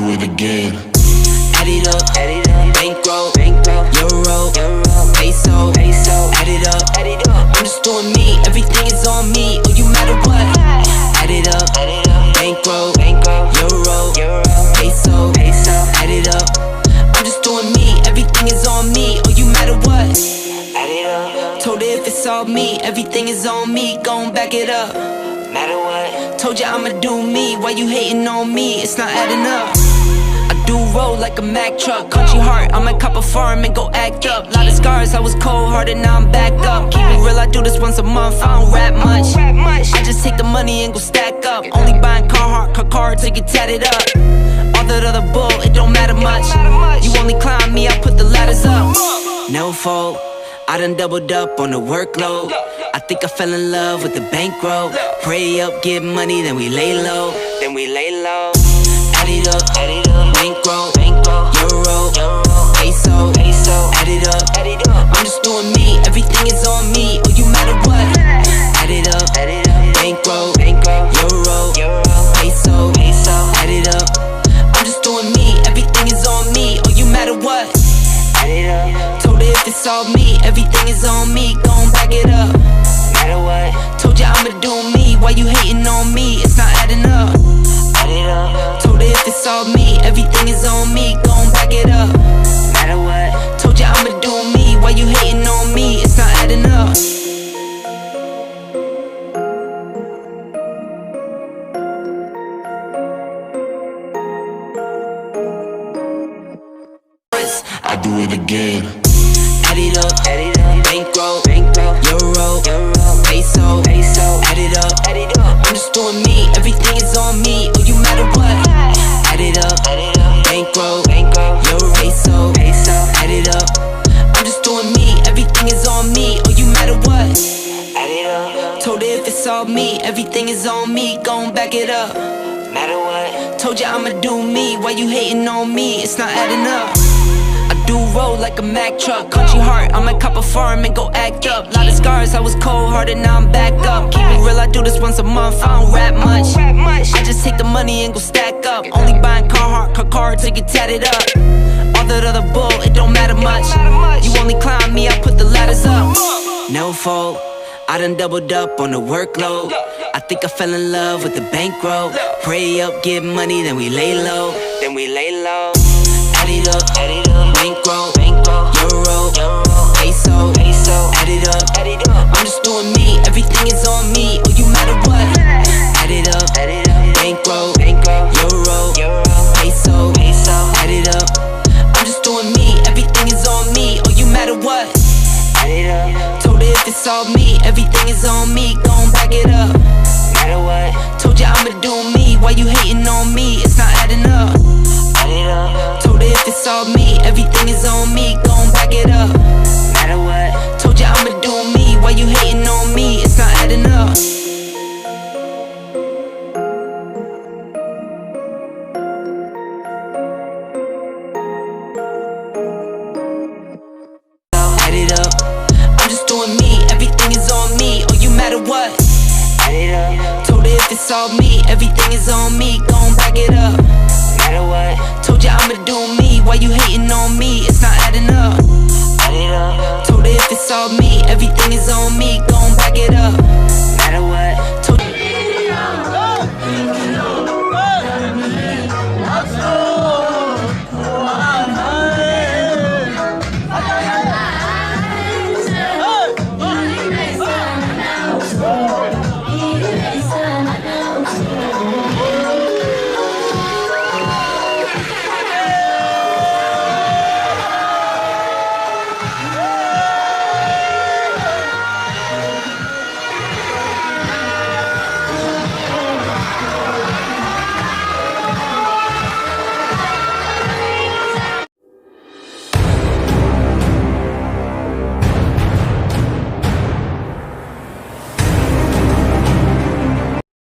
do it again. Add it up, bankroll, euro, peso, add it up, I'm just doing me, everything is on me, oh you matter what. Add it up, bankroll, euro, peso, add it up, I'm just doing me, everything is on me, oh you matter what. Add it up, told her if it's all me, everything is on me, gon' back it up. Matter what, told ya I'ma do me, why you hating on me, it's not adding up. I do roll like a Mack truck, country heart, I might cop a farm and go act up. Lot of scars, I was cold-hearted, now I'm backed up. Keep it real, I do this once a month, I don't rap much. I just take the money and go stack up. Only buying car cards to get tatted up. All that other bull, it don't matter much. You only climb me, I put the ladders up. No fault, I done doubled up on the workload. I think I fell in love with the bankroll. Pray up, get money, then we lay low. Add it up, bankroll, euro, peso, add it up, I'm just doing me, everything is on me, oh you matter what. Add it up, bankroll, euro, peso, add it up, I'm just doing me, everything is on me, oh you matter what. Add it up, told her if it's all me, everything is on me, gon' back it up. Matter what, told ya I'ma do me, why you hating on me, it's not adding up. Told her if it's all me, everything is on me, gon' back it up. Matter what, told ya I'ma do me, why you hating on me, it's not adding up. I do it again. Add it up, bankroll, euro, peso, add it up, I'm just doing me, everything is on me, oh you matter what. Add it up, bankroll, euro, peso, add it up, I'm just doing me, everything is on me, oh you matter what. Add it up, told her if it's all me, everything is on me, gon' back it up. Matter what, told ya I'ma do me, why you hating on me, it's not adding up. I do roll like a Mack truck, country heart, I might cop a farm and go act up. Lot of scars, I was cold-hearted, now I'm backed up. Keep it real, I do this once a month, I don't rap much. I just take the money and go stack up. Only buying car cards to get tatted up. All that other bull, it don't matter much. You only climb me, I put the ladders up. No fault, I done doubled up on the workload. I think I fell in love with the bankroll. Pray up, get money, then we lay low. Add it up, bankroll, euro, peso, add it up, I'm just doing me, everything is on me, oh you matter what. Add it up, bankroll, euro, peso, add it up, I'm just doing me, everything is on me, oh you matter what. Add it up, told her if it's all me, everything is on me, gon' back it up. Matter what, told ya I'ma do me, why you hating on me, it's not adding up. Told her if it's all me, everything is on me, gon' back it up. Matter what, told ya I'ma do me, why you hating on me, it's not adding up. Add it up, I'm just doing me, everything is on me, oh you matter what. Add it up, told her if it's all me, everything is on me, gon' back it up.